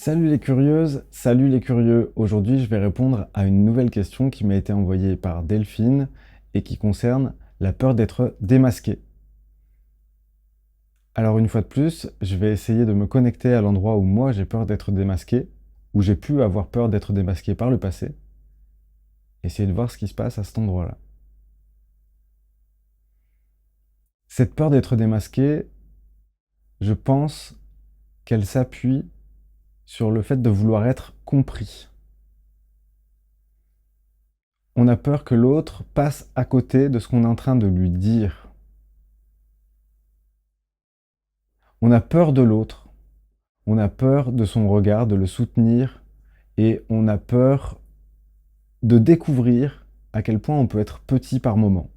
Salut les curieuses, salut les curieux. Aujourd'hui, je vais répondre à une nouvelle question qui m'a été envoyée par Delphine et qui concerne la peur d'être démasqué. Alors une fois de plus, je vais essayer de me connecter à l'endroit où moi j'ai peur d'être démasqué, où j'ai pu avoir peur d'être démasqué par le passé, essayer de voir ce qui se passe à cet endroit-là. Cette peur d'être démasqué, je pense qu'elle s'appuie sur le fait de vouloir être compris. On a peur que l'autre passe à côté de ce qu'on est en train de lui dire. On a peur de l'autre, on a peur de son regard, de le soutenir, et on a peur de découvrir à quel point on peut être petit par moment.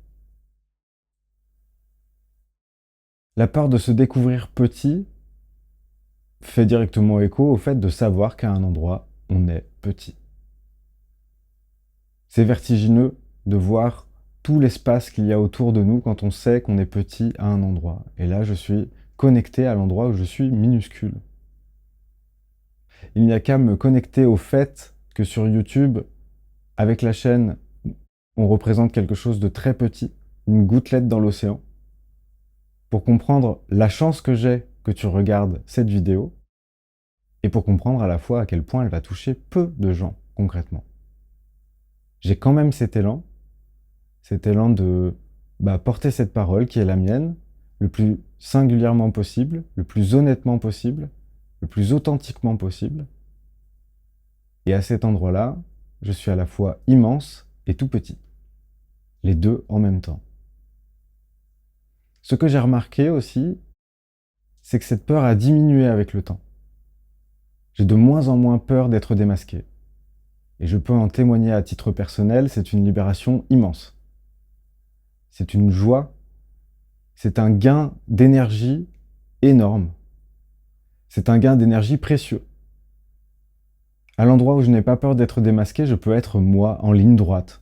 La peur de se découvrir petit fait directement écho au fait de savoir qu'à un endroit, on est petit. C'est vertigineux de voir tout l'espace qu'il y a autour de nous quand on sait qu'on est petit à un endroit. Et là, je suis connecté à l'endroit où je suis minuscule. Il n'y a qu'à me connecter au fait que sur YouTube, avec la chaîne, on représente quelque chose de très petit, une gouttelette dans l'océan, pour comprendre la chance que j'ai que tu regardes cette vidéo, et pour comprendre à la fois à quel point elle va toucher peu de gens, concrètement. J'ai quand même cet élan de porter cette parole qui est la mienne, le plus singulièrement possible, le plus honnêtement possible, le plus authentiquement possible. Et à cet endroit-là, je suis à la fois immense et tout petit. Les deux en même temps. Ce que j'ai remarqué aussi, c'est que cette peur a diminué avec le temps. J'ai de moins en moins peur d'être démasqué. Et je peux en témoigner à titre personnel, c'est une libération immense. C'est une joie, c'est un gain d'énergie énorme. C'est un gain d'énergie précieux. À l'endroit où je n'ai pas peur d'être démasqué, je peux être moi en ligne droite,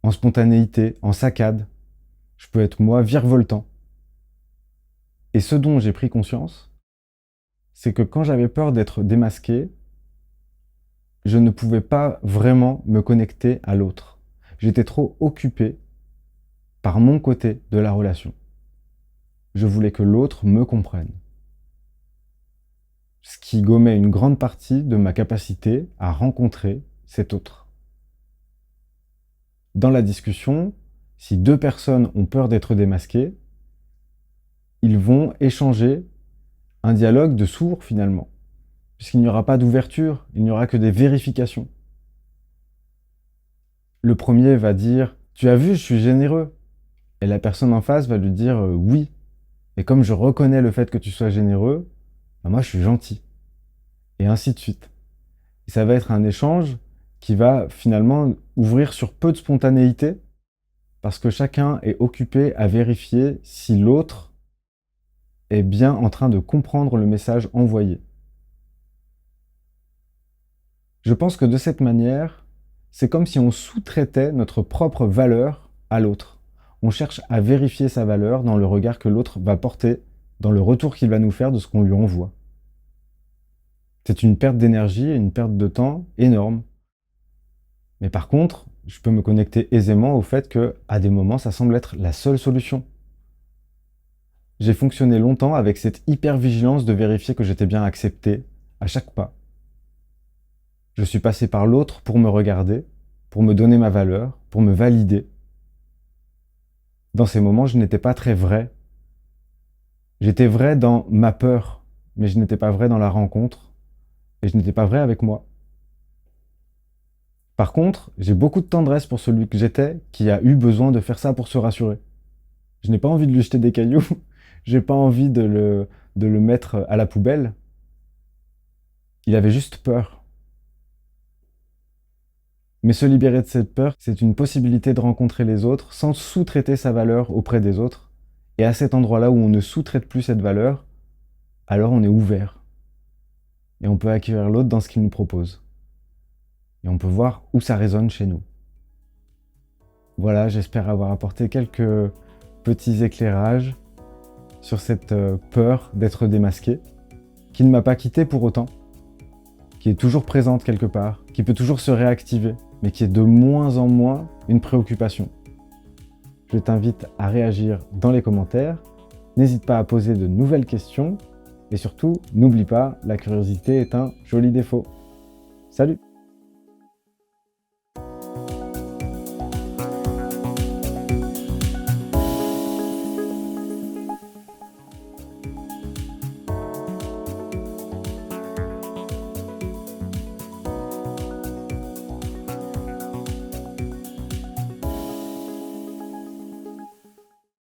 en spontanéité, en saccade. Je peux être moi virevoltant. Et ce dont j'ai pris conscience, c'est que quand j'avais peur d'être démasqué, je ne pouvais pas vraiment me connecter à l'autre. J'étais trop occupé par mon côté de la relation. Je voulais que l'autre me comprenne. Ce qui gommait une grande partie de ma capacité à rencontrer cet autre. Dans la discussion, si deux personnes ont peur d'être démasquées, ils vont échanger un dialogue de sourds finalement, puisqu'il n'y aura pas d'ouverture, il n'y aura que des vérifications. Le premier va dire « Tu as vu, je suis généreux ». Et la personne en face va lui dire « Oui, et comme je reconnais le fait que tu sois généreux, moi je suis gentil ». Et ainsi de suite. Et ça va être un échange qui va finalement ouvrir sur peu de spontanéité, parce que chacun est occupé à vérifier si l'autre est bien en train de comprendre le message envoyé. Je pense que de cette manière, c'est comme si on sous-traitait notre propre valeur à l'autre. On cherche à vérifier sa valeur dans le regard que l'autre va porter, dans le retour qu'il va nous faire de ce qu'on lui envoie. C'est une perte d'énergie et une perte de temps énorme. Mais par contre, je peux me connecter aisément au fait que, à des moments, ça semble être la seule solution. J'ai fonctionné longtemps avec cette hyper-vigilance de vérifier que j'étais bien accepté à chaque pas. Je suis passé par l'autre pour me regarder, pour me donner ma valeur, pour me valider. Dans ces moments, je n'étais pas très vrai. J'étais vrai dans ma peur, mais je n'étais pas vrai dans la rencontre, et je n'étais pas vrai avec moi. Par contre, j'ai beaucoup de tendresse pour celui que j'étais, qui a eu besoin de faire ça pour se rassurer. Je n'ai pas envie de lui jeter des cailloux, j'ai pas envie de le mettre à la poubelle. Il avait juste peur. Mais se libérer de cette peur, c'est une possibilité de rencontrer les autres sans sous-traiter sa valeur auprès des autres. Et à cet endroit-là où on ne sous-traite plus cette valeur, alors on est ouvert. Et on peut accueillir l'autre dans ce qu'il nous propose. Et on peut voir où ça résonne chez nous. Voilà, j'espère avoir apporté quelques petits éclairages sur cette peur d'être démasqué, qui ne m'a pas quitté pour autant. qui est toujours présente quelque part, qui peut toujours se réactiver, mais qui est de moins en moins une préoccupation. Je t'invite à réagir dans les commentaires, n'hésite pas à poser de nouvelles questions, et surtout, n'oublie pas, la curiosité est un joli défaut. Salut!